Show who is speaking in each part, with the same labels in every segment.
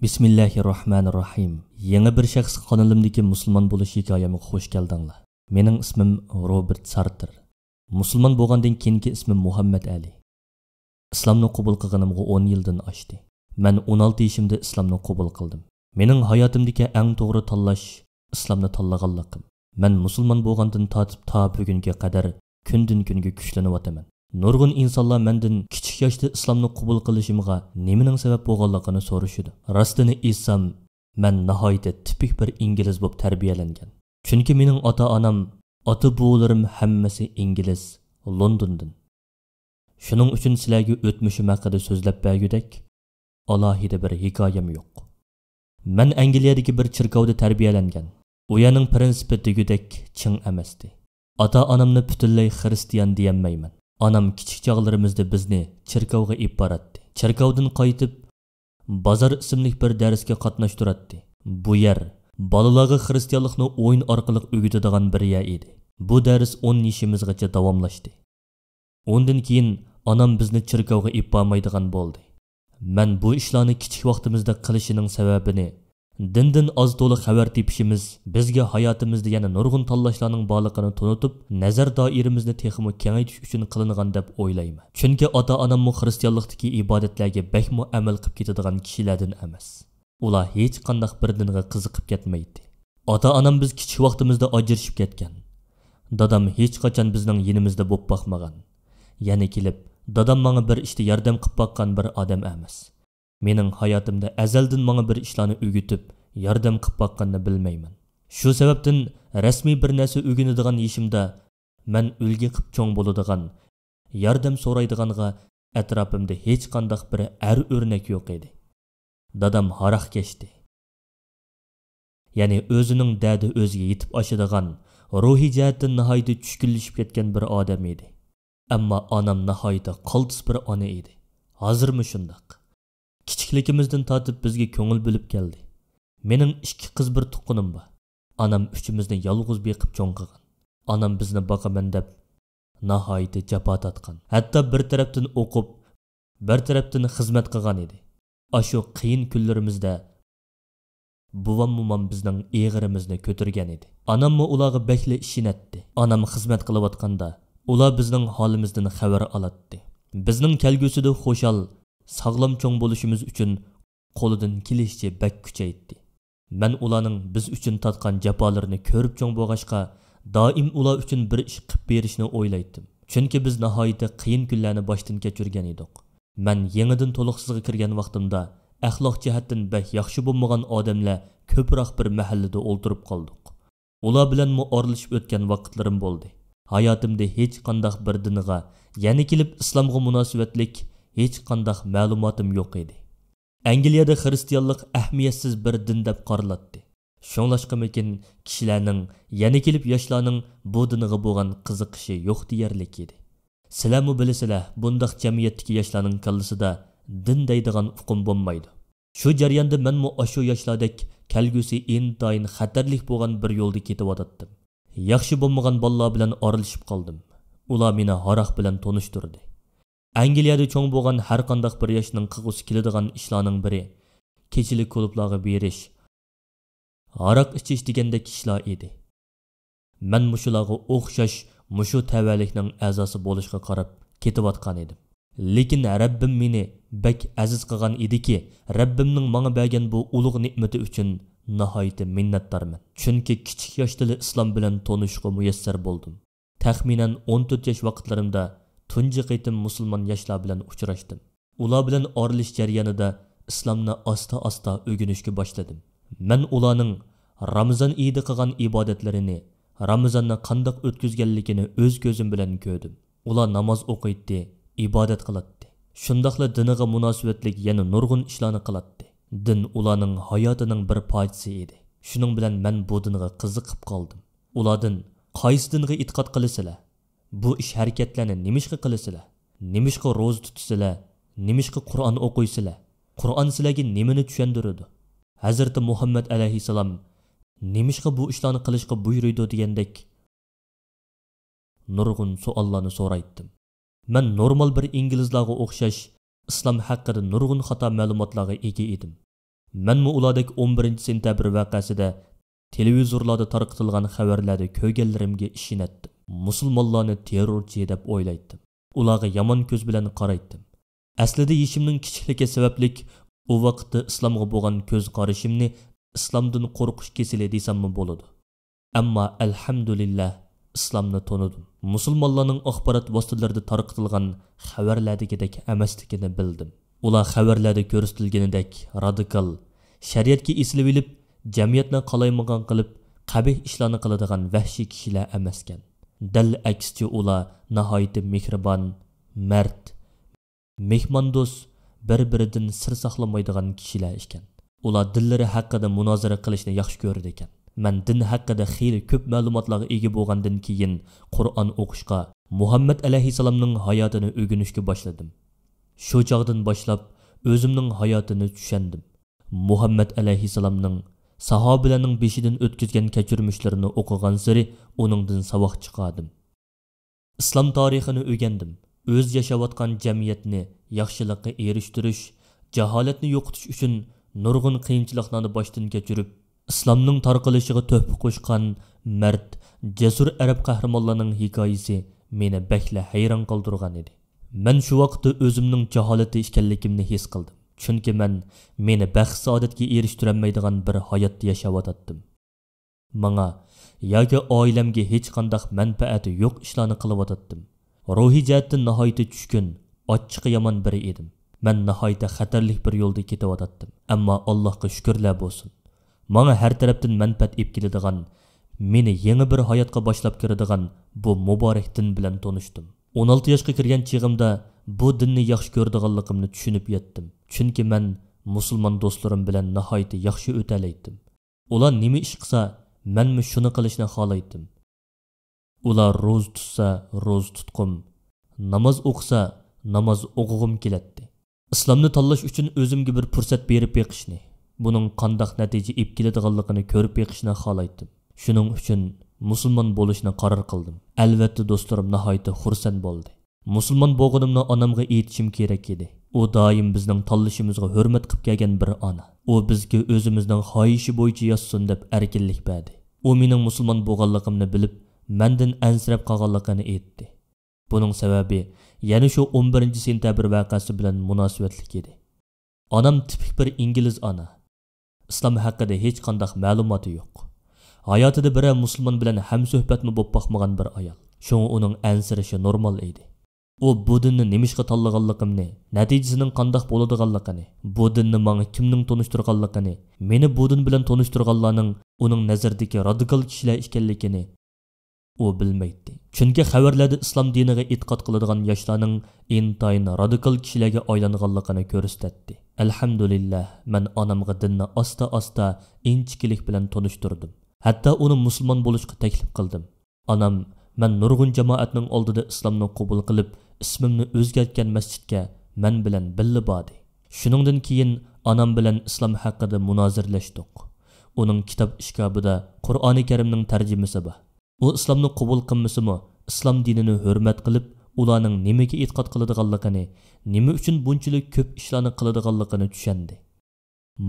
Speaker 1: Bismillahirrahmanirrahim. Yeni bir şəxs kanalımdaki Müslüman buluş hikayeme hoş geldinler. Mening ismim Robert Sartre. Müslüman bolgandan keyingi ismim Muhammed Ali. İslamni qabul qilganimga 10 yildan oshdi. Men 16 yoshimda islomni qabul qildim. Mening hayotimdagi eng to'g'ri tanlash islomni tanlaganligim. Men musulmon bo'lgandan tortib ta bugunga qadar kundan kunga kuchlanyapman. Nurg'un insonlar mendan kichik yoshda islomni qabul qilishimga nimaning sabab bo'lganligini so'rashdi. Rostini aytsam, men nihoyatda tipik bir ingliz bo'lib tarbiyalangan. Chunki mening ota-onam, ota-buvalarim hammasi ingliz, Londondan. Shuning uchun sizlarga o'tmishim haqida so'zlab bergudek, alohida bir hikoyam yo'q. Men Angliyadagi bir cherkovda tarbiyalangan. U yerning prinsipi degudek ching emasdi. Ota-onamni butunlay xristian deyolmayman. Anam kichik chog'larimizda bizni cherkovga ib boratdi. Cherkovdan qaytib Bozor ismli bir darsga qatnashtirdi. Bu yer bolalarga xristianlikni o'yin orqali o'rgatadigan bir yer edi. Bu dars 10 yoshimizgacha davomlashdi. Ondan keyin anam bizni cherkovga ib bormaydigan bo'ldi. Men bu ishlarni kichik vaqtimizda qilishining sababini dindan oz to'liq xabar tepishimiz bizga hayotimizda yana nurg'un tanlashlarning borligini tunutib, nazar doiramizni texmo kengaytirish uchun qilingan deb o'ylayman. Chunki ota-onamni xristianlikdagi ibodatlarga bekmo amal qilib ketadigan kishilardan emas. Ular hech qanday bir dinga qiziqib ketmaydi. Ota-onam biz kichik vaqtimizda ajrashib ketgan. Dadam hech qachon bizning yonimizda bo'lib boqmagan. Yana kelib, dadam menga bir ishda yordam qilib boqqan bir odam emas. Mening hayotimda azaldan menga bir ishlarni o'rgatib, yordam qilib boqqanini bilmayman. Shu sababdan rasmiy bir narsa o'rganadigan yeshimda men o'lga qilib cho'ng bo'ladigan, yordam so'raydiganga atrofimda hech qanday bir o'rnak yo'q edi. Dadam haroq kechdi. Ya'ni o'zining dadi o'ziga yetib oshadigan, ruhiy jihatdan nihoyatda tushkunlashib ketgan bir odam edi. Ammo onam nihoyatda qaltis bir ona edi. Hozirmi shundoq? Kichikligimizdan tortib bizga ko'ngil bo'lib keldi. Mening 2 qiz bir tuqqanim bor. Anam uchimizni yolg'iz beqib cho'ng qilgan. Anam bizni boqaman deb nihoyatda jafo tortgan. Hatto bir tarafdan o'qib, bir tarafdan xizmat qilgan edi. Ashu qiyin kunlarimizda buvam bizning eg'irimizni ko'targan edi. Anammi ularga bekli ishinatdi. Anam xizmat qilayotganda ular bizning holimizdan xabar olatdi. Bizning kelgusida xo'shal sağlam cho'ng bo'lishimiz uchun qo'lidan kelishcha bak kuchaytdi. Men ularning biz uchun tatgan jafolarini ko'rib cho'ng bo'lg'ashqa doim ular uchun bir ish qilib berishni o'ylaydim. Chunki biz nihoyatda qiyin kunlarni boshdan kechirgan edik. Men yangidan to'liqsizga kirgan vaqtimda axloq jihatdan bak yaxshi bo'lmagan odamlar ko'proq bir mahallada o'ltirib qoldik. Ular bilan muorlashib o'tgan vaqtlarim bo'ldi. Hayotimda hech qanday bir dinga, ya'ni kelib islomga munosabatlik hech qanday ma'lumotim yo'q edi. Angliyada xristianlik ahamiyatsiz bir din deb qaralatdi. Shunglashqamikin kishilarning, yana kelib yoshlarning bu dinga bo'lgan qiziqishi yo'q deyarlik edi. Sizlarmi bilasizlar, bundaq jamiyatdagi yoshlarning kallasida din deydigan uqum bo'lmaydi. Shu jarayonda menmi ashu yoshlardek kelgusi intayin xatarlik bo'lgan bir yo'lda ketib o'tdim. Yaxshi bo'lmagan bolalar bilan oralashib qoldim. Ular meni haroq bilan tanishtirdi. Angliyada cho'ng bo'lgan har qanday bir yoshning qilg'usi keladigan ishlarning biri kechilik klublarga berish, haroq ichish degandek ishlar edi. Men mushularga o'xshash mushu tavallikning a'zosi bo'lishga qarab ketayotgan edim. Lekin Rabbim meni bak aziz qilgan ediki, Rabbimning menga bergan bu ulug' ne'mati uchun nihoyatda minnatdorman. Chunki kichik yoshda islom bilan tanishishga muyassar bo'ldim. Taxminan 14 yosh vaqtlarimda tunji qaytim musulmon yoshlar bilan uchrashdim. Ular bilan oralish jarayonida islomni asta-asta o'rganishga boshladim. Men ularning Ramazon oyida qilgan ibodatlarini, Ramazonni qanday o'tkazganligini o'z ko'zim bilan ko'rdim. Ular namoz o'qiydi, ibodat qiladi. Shundaqla diniga munosabatlik yana nurg'un ishlarni qiladi. Din ularning hayotining bir parchasi edi. Shuning bilan men bu dinga qiziqib qoldim. Ulardan qaysi dinga e'tiqod qilasizlar? Bu ish harakatlarni nimishqa qilasizlar? Nimishqa ro'za tutasizlar? Nimishqa Qur'on o'qiysizlar? Qur'on sizlarga nimani tushundiradi? Hazrati Muhammad alayhisalom nimishqa bu ishlarni qilishga buyuruydi degandek nurg'un savollarni so'raydim. Men normal bir inglizlarga o'xshash islom haqida nurg'un xato ma'lumotlarga ega edim. Mənmi ulardek 11 sentabr vaqasida televizorlarda tarqatilgan xabarlarda ko'rganlarimga ishonatdim. Musulmonlarni terrorchi deb o'ylaydim. Ularga yomon ko'z bilan qaraydim. Aslida yeshimning kichikligi sababli u vaqtda islomga bo'lgan ko'z qarashimni islomdan qo'rqish kesili desammi bo'ladi. Ammo alhamdulillah islomni tonidim. Musulmonlarning axborot vositalarida tarqatilgan xabarlardagidek emasligini bildim. Ular xabarlarda ko'rsatilganidek radikal, shariatga esilib olib, jamiyatni qalaymagan qilib, qabih ishlarni qiladigan vahshiy kishilar emaskan. Dal aksicha ular nihoyat mehribon, mard, mehmondo'st, bir-biridan sir saqlamaydigan kishilar ekan. Ular dillari haqida munozara qilishni yaxshi ko'rdi ekan. Men din haqida xeyli ko'p ma'lumotlarga ega bo'lgandan keyin Qur'on o'qishga, Muhammad alayhisalomning hayotini o'rganishga boshladim. Shu chog'dan boshlab o'zimning hayotini tushundim. Muhammad alayhisalomning sahobalarning beshidan o'tkazgan kechirmishlarini o'qigan sari uningdan savoq chiqardim. Islom tarixini o'rgandim. O'z yashayotgan jamiyatni yaxshilikqa erishtirish, jaholatni yo'qotish uchun nurg'un qiyinchiliklarni boshdan kechirib, islomning tarqalishiga tuhfa qo'shgan mard, jasur arab qahramonlarining hikoyasi meni bakla hayron qoldirgan edi. Men shu vaqtda o'zimning jaholati ekanligimni his qildim. Chunki meni baxt saodatga erishtirolmaydigan bir hayot yashayotdim. Menga yoki oilamga hech qanday manfaati yo'q ishlarni qilyotdim. Ruhiy jihatdan nihoyat tushkun, ochiq yomon biri edim. Men nihoyat xatarli bir yo'lda ketayotdim. Ammo Allohga shukrlar bo'lsin. Menga har tarafdan manfaat olib keladigan, meni yangi bir hayotga boshlab kiradigan bu muborak din bilan tanishdim. 16 yoshga kirgan chig'imda bu dinni yaxshi ko'rdiganligimni tushunib yetdim. Chunki men musulmon do'stlarim bilan nihoyat yaxshi o'talaydim. Ular nima ish qilsa, menmi shuni qilishni xohlaydim. Ular ro'z tutsa, ro'z tutqum, namoz o'qisa, namoz o'qig'im keladi. Islomni tanlash uchun o'zimga bir fursat berib beqishni, buning qanday natija olib keladiganligini ko'rib beqishni xohlaydim. Shuning uchun musulmon bo'lishni qaror qildim. Albatta do'stlarim nihoyat xursand bo'ldi. Musulmon bo'lganimni onamga aytishim kerak edi. U doim bizning tanlashimizga hurmat qilib kelgan bir ona. U bizga o'zimizning xohishi bo'yicha yozsin deb erkinlik berdi. U mening musulmon bo'lganligimni bilib, mendan ansirab qolganligini aytdi. Buning sababi yana shu 11 sentabr vaqasi bilan munosabatlik edi. Onam tipik bir ingliz ona. Islom haqida hech qanday ma'lumoti yo'q. Hayotida bir musulmon bilan ham suhbatni bo'lib boqmagan bir ayol. Shunga uning ansirishi normal edi. U bu dinni nimishqa tanlaganligimni, natijasining qanday bo'ladiganligini, bu dinni menga kimning tanishtirganligini, meni bu din bilan tanishtirganlarning uning nazaridagi radikal kishilar ekanligini u bilmaydi. Chunki xabarlarda islom diniga e'tiqod qiladigan yoshlarning intayin radikal kishilarga aylanganligini ko'rsatdi. Alhamdulillah, men onamga dinni asta-asta inchiklik bilan tanishtirdim. Hatto uni musulmon bo'lishga taklif qildim. Onam men nurg'un jamoatning oldida islomni qabul qilib, ismimni o'zgartgan masjidga men bilan billa bordi. Shuningdan keyin onam bilan islom haqida munozirlashdik. Uning kitob ishkabida Qur'oni Karimning tarjimasi bor. U islomni qabul qilmasimi, islom dinini hurmat qilib, ularning nimaga e'tiqod qiladiganligini, nima uchun bunchalik ko'p ishlarni qiladiganligini tushundi.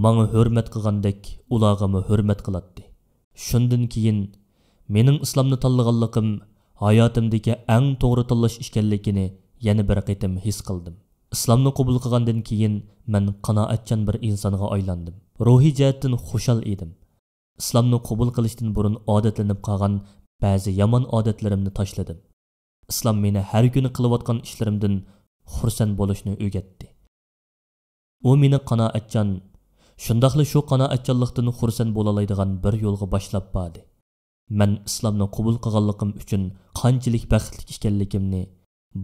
Speaker 1: Menga hurmat qilgandek, ularga hurmat qiladi. Shundan keyin mening islomni tanlaganligim hayotimdagi eng to'g'ri tanlash ekanligini yana bir qitim his qildim. Islomni qabul qilgandan keyin men qanoatchan bir insonga aylandim. Ruhiy jihatdan xushal edim. Islomni qabul qilishdan burun odatlanib qolgan ba'zi yomon odatlarimni tashladim. Islom meni har kuni qilayotgan ishlarimdan xursand bo'lishni o'rgatdi. U meni qanoatchan, shundaqli shu qanoatchanlikdan xursand bo'la oladigan bir yo'lga boshlab bordi. Men islomni qabul qilganligim uchun qanchalik baxtli ekanligimni,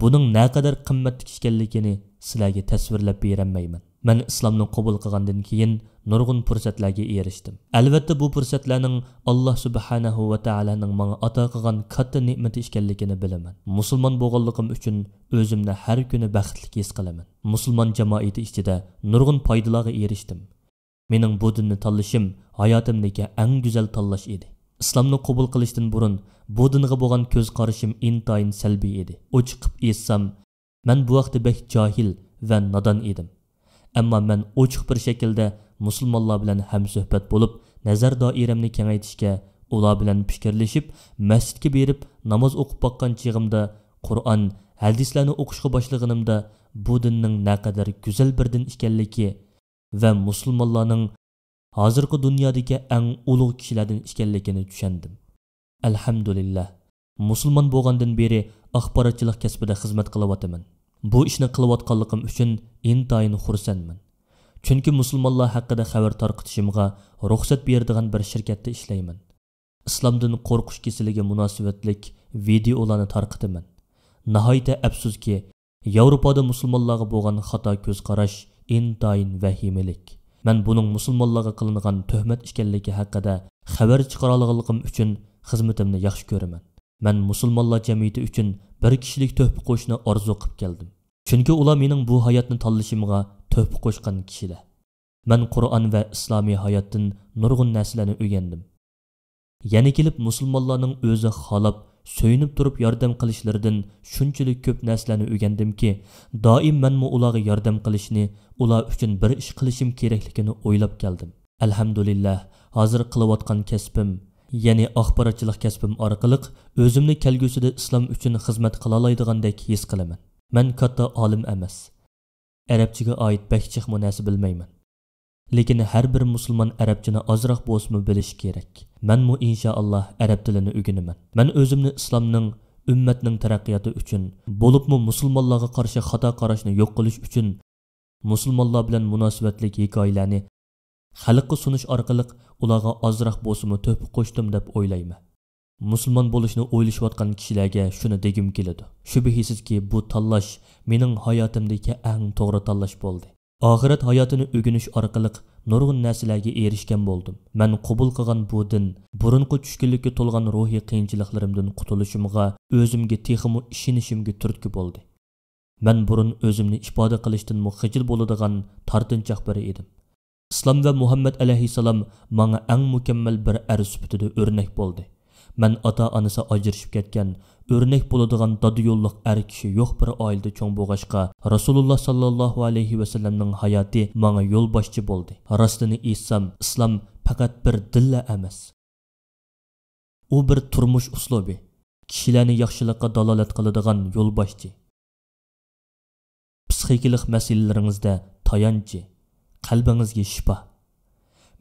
Speaker 1: buning naqadar qimmatli ekanligini sizlarga tasvirlab berolmayman. Men islomni qabul qilgandan keyin nurg'un fursatlarga erishdim. Albatta bu fursatlarning Alloh subhanahu va taolaning menga ato qilgan katta ne'mati ekanligini bilaman. Musulmon bo'lganligim uchun o'zimni har kuni baxtli his qilaman. Musulmon jamoati ichida nurg'un foydalarga erishdim. Mening bu dinni tanlashim hayotimdagi eng go'zal tanlash edi. Islomni qabul qilishdan burun bu dinga bo'lgan ko'z qarashim intayin salbiy edi. Ochiqib aytsam, men bu vaqtda bek johil va nodon edim. Ammo men ochiq bir shaklda musulmonlar bilan hamsuhbat bo'lib, nazar doiramni kengaytishga, ular bilan fikrlashib, masjidga berib namoz o'qib boqqan chig'imda Qur'on, hadislarni o'qishga boshlaganimda bu dinning naqadar go'zal bir din ekanligi va musulmonlarning hozirgi dunyodagi eng ulug' kishilardan ekanligini tushundim. Alhamdulillah, musulmon bo'lgandan beri axborotchilik kasbida xizmat qilyapman. Bu ishni qilayotganligim uchun intayin xursandman. Chunki musulmonlar haqida xabar tarqatishimga ruxsat beradigan bir shirkatda ishlayman. Islomdan qo'rqish kasaliga munosabatlik videolarni tarqataman. Nihoyatda afsuski, Yevropada musulmonlarga bo'lgan xato ko'z qarash intayin vahimalik. Men buning musulmonlarga qilingan tuhmat ekanligi haqida xabar chiqara olganligim uchun xizmatimni yaxshi ko'raman. Men musulmonlar jamiyati uchun bir kishilik tuhfa qo'shni orzu qilib keldim. Chunki ular mening bu hayotni tanlashimga tuhfa qo'shgan kishilar. Men Qur'on va islomiy hayotdan nurg'un narsalarni o'rgandim. Yana kelib musulmonlarning o'zi xolab, so'yinib turib yordam qilishlaridan shunchalik ko'p narsalarni o'rgandimki, doim menmi ularga yordam qilishni, ular uchun bir ish qilishim kerakligini o'ylab keldim. Alhamdulillah, hozir qilayotgan kasbim, ya'ni axborotchilik kasbim orqali o'zimni kelgusida islom uchun xizmat qila oladiganday his qilaman. Men katta olim emas. Arabchaga oid bakchiq narsa bilmayman. Lekin har bir musulmon arabchani ozroq bo'lsa bilish kerak. Menmu inshaalloh arab tilini o'rganaman. Men o'zimni islomning, ummatning taraqqiyoti uchun, bo'libmi musulmonlarga qarshi xato qarashni yo'q qilish uchun musulmonlar bilan munosabatlik hikoyalarni xalqqa sunish orqali ularga ozroq bo'lsa tuhfa qo'shdim deb o'ylayman. Musulmon bo'lishni o'ylashayotgan kishilarga shuni degim keladi. Shubhisizki bu tanlash mening hayotimdagi eng to'g'ri tanlash bo'ldi. Oxirat hayotini o'rganish orqali nurg'un narsalarga erishgan bo'ldim. Men qabul qilgan bu din burunqi tushkunlikka to'lgan ruhiy qiyinchiliklarimdan qutulishimga, o'zimga texmo ishonishimga turtki bo'ldi. Men burun o'zimni ifoda qilishdan xijil bo'ladigan tortinchoq biri edim. Islom va Muhammad alayhissalom menga eng mukammal bir sifatida o'rnak bo'ldi. Men ota-onasi ajrashib ketgan, o'rnak bo'ladigan dodi yo'lliq kishi yo'q bir oilada cho'ng bo'lg'ashqa, Rasululloh sallallohu alayhi va sallamning hayoti menga yo'l boshchi bo'ldi. Rostini aytsam, islom faqat bir dilla emas. U bir turmush uslubi, kishilarni yaxshilikqa dalolat qiladigan yo'l boshchi. Psixikalik masalalaringizda tayanchi, qalbingizga shifo.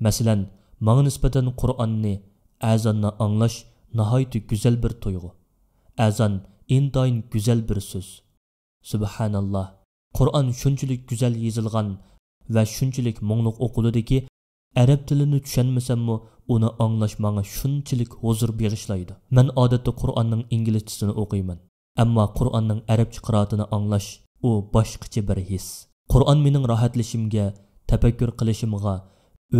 Speaker 1: Masalan, menga nisbatan Qur'onni, azonni anglash nihoyat go'zal bir tuyg'u. Azon intayin go'zal bir so'z. Subhanalloh. Qur'on shunchalik go'zal yozilgan va shunchalik mo'ngluq o'qilidiki, arab tilini tushunmasammi, uni anglash menga shunchalik huzur bag'ishlaydi. Men odatda Qur'onning inglizchasini o'qiyman, ammo Qur'onning arabcha qiroatini anglash u boshqacha bir his. Qur'on mening rohatlashimga, tafakkur qilishimga,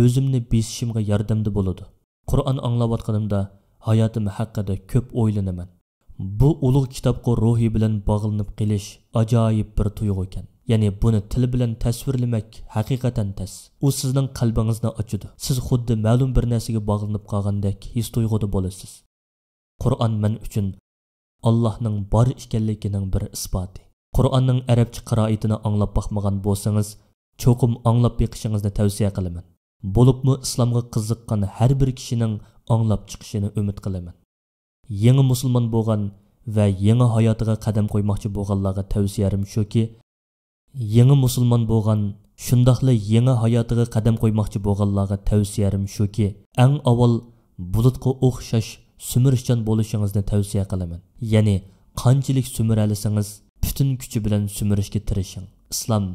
Speaker 1: o'zimni besishimga yordamda bo'ladi. Qur'on anglayotganimda hayotim haqida ko'p o'ylanaman. Bu ulug' kitobga ruhi bilan bog'lanib qilish ajoyib bir tuyg'u ekan. Ya'ni buni til bilan tasvirlamak haqiqatan tas. U sizning qalbingizni ochadi. Siz xuddi ma'lum bir narsaga bog'lanib qolgandek his tuyg'uda bo'lasiz. Qur'on men uchun Allohning bor ekanligining bir isboti. Qur'onning arabcha qiroatini anglab boqmagan bo'lsangiz, cho'qim anglab beqishingizni tavsiya qilaman. Bo'libmi islomga qiziqqan har bir kishining anglab chiqishini umid qilaman. Yangi musulmon bo'lgan va yangi hayotiga qadam qo'ymoqchi bo'lganlarga tavsiyalarim shuki, yangi musulmon bo'lgan, shundaqla yangi hayotiga qadam qo'ymoqchi bo'lganlarga tavsiyalarim shuki, eng avval bulutga o'xshash sumirishchan bo'lishingizni tavsiya qilaman. Ya'ni qanchalik sumiralisangiz, butun kuchi bilan sumirishga tirishing. Islom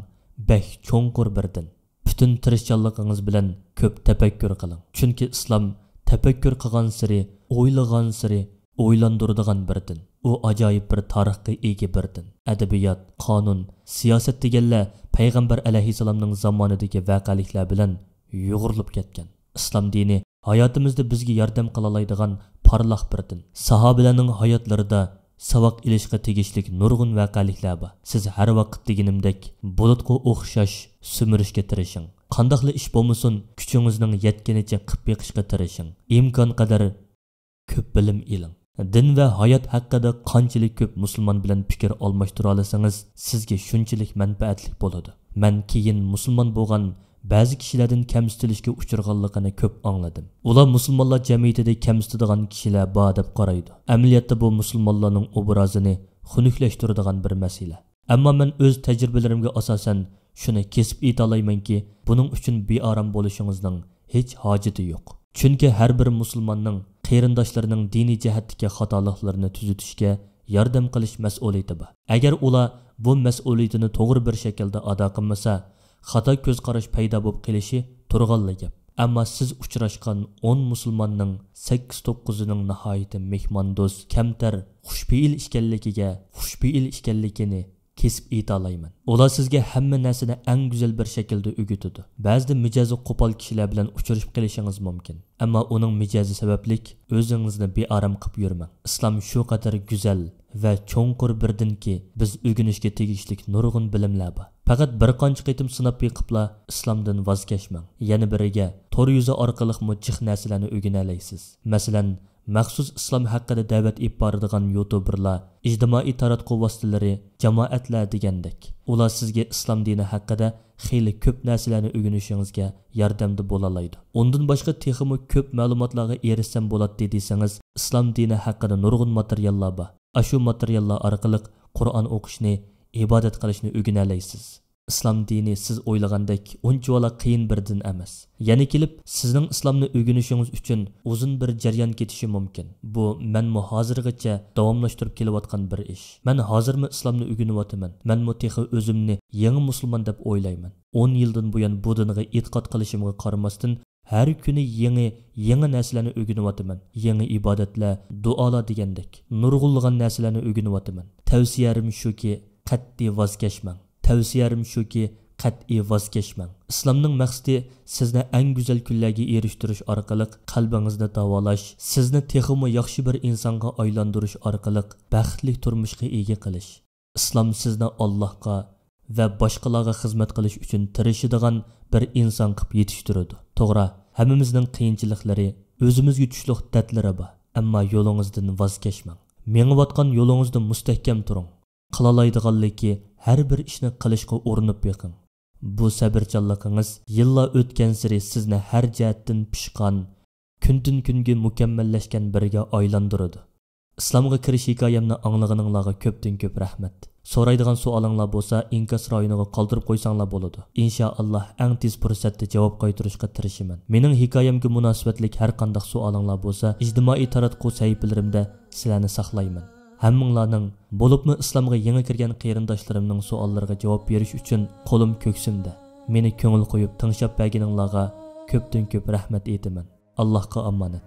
Speaker 1: bek cho'nqur bir din. Bütün tirishchanligingiz bilan ko'p tafakkur qiling. Chunki islom tafakkur qilgan siri, o'ylagan siri o'ylandiradigan bir din. U ajoyib bir tarixga ega bir din. Adabiyot, qonun, siyosat deganlar payg'ambar alayhissalomning zamonidagi voqeliklar bilan yo'g'rilib ketgan. Islom dini hayotimizda bizga yordam qila oladigan parlaq bir din. Sahobalarning hayotlarida savoq ilishga tegishlik nurg'un voqeliklar bor. Siz har vaqt deganimdek bulutga o'xshash sumirishga tirishing. Qandaqli ish bo'lmasin, kuchingizning yetganicha qilib beqishga tirishing. Imkon qadar ko'p bilim iling. Din va hayot haqida qanchalik ko'p musulmon bilan fikr almashtira olsangiz, sizga shunchalik manfaatli bo'ladi. Men keyin musulmon bo'lgan ba'zi kishilardan kamsitilishga uchirganligini ko'p angladim. Ular musulmonlar jamiyatida kamsitadigan kishilar bor deb qaraydi. Amaliyotda bu musulmonlarning obrazini xunuklashtiradigan bir masala. Ammo men o'z tajribalarimga asosan shuni kesib aytalaymanki, buning uchun beorom bo'lishingizning hech hojati yo'q. Chunki har bir musulmonning qarindoshlarining diniy jihatdagi xatoliklarini tuzatishga yordam qilish mas'uliyati bor. Agar ular bu mas'uliyatini to'g'ri bir shaklda ado qilmasa, xato ko'z qarash paydo bo'lib qilishi turg'anli gap. Ammo siz uchrashgan 10 musulmonning 8-9ning nihoyatda mehmondo'st, kamtar, xushfe'il ekanligini kesib aytalayman. Ular sizga hamma narsani eng go'zal bir shaklda o'rgatadi. Ba'zida mijozi qo'pol kishilar bilan uchrashib qolishingiz mumkin. Ammo uning mijozi sabablik o'zingizni beorom qilib yurmang. Islom shu qadar go'zal va cho'nqur birdinki, biz o'rganishga tegishli nurg'un bilimlar bor. Faqat bir qancha qitim sinab yiqibla islomdan voz kechmang. Yana biriga tor yuzi orqali mujih narsalarni o'rgana olasiz. Masalan, maxsus islom haqida da'vat etib boradigan youtuberlar, ijtimoiy taratquv vositalari, jamoatlar degandek. Ular sizga islom dini haqida xeyli ko'p narsalarni o'rganishingizga yordamda bo'la oladi. Undan boshqa texmi ko'p ma'lumotlarga erishsam bo'ladi desangiz, islom dini haqida nurg'un materiallar bor. Ashu materiallar orqali Qur'on o'qishni, ibodat qilishni o'rgana olasiz. İslam dini siz o'ylagandek unchalar qiyin bir din emas. Yana kelib, sizning islomni o'rganishingiz uchun uzun bir jarayon ketishi mumkin. Bu men hozirgacha davomlashtirib kelayotgan bir ish. Men hozirmi islomni o'rganyapman. Men texi o'zimni yangi musulmon deb o'ylayman. 10 yildan buyon bu dinga e'tiqod qilishimga qaramasdan har kuni yangi narsalarni o'rganyapman. Yangi ibodatlar, duolar degandek nurg'ulg'an narsalarni o'rganyapman. Tavsiyarim shuki, qat'iy voz kechmang. Tavsiyarim shuki, qat'iy voz kechmang. Islomning maqsadi sizni eng go'zal kunlarga erishtirish orqali qalbingizni davolash, sizni texmi yaxshi bir insonga aylantirish orqali baxtli turmushga ega qilish. Islom sizni Allohga va boshqalarga xizmat qilish uchun tirishadigan bir inson qilib yetishtiradi. To'g'ri, hammamizning qiyinchiliklari, o'zimizga tushliq dardlari bor. Ammo yo'lingizdan voz kechmang. Mengayotgan yo'lingizda mustahkam turing. Qilalaydiganligi har bir ishni qilishga urinib yiqing. Bu sabrchanligingiz yillar o'tgan sari sizni har jihatdan pishqon, kundan kunga mukammallashgan biriga aylantiradi. Islomga kirish hikoyamni anglaganinglarga ko'pdan ko'p rahmat. So'raydigan savolinglar bo'lsa, inkas rayoniga qoldirib qo'ysanglar bo'ladi. Inshaalloh eng tez fursatda javob qaytarishga tirishaman. Mening hikoyamga munosabatlik har qanday savolinglar bo'lsa, ijtimoiy taratquv sahifalarimda sizlarni saqlayman. Hammanglarning, bo'libmi islomga yangi kirgan qarindoshlarimning savollariga javob berish uchun qo'lim ko'ksimda. Meni ko'ngil qo'yib tinglab berganinglarga ko'pdan ko'p rahmat aytaman. Allohga omonat.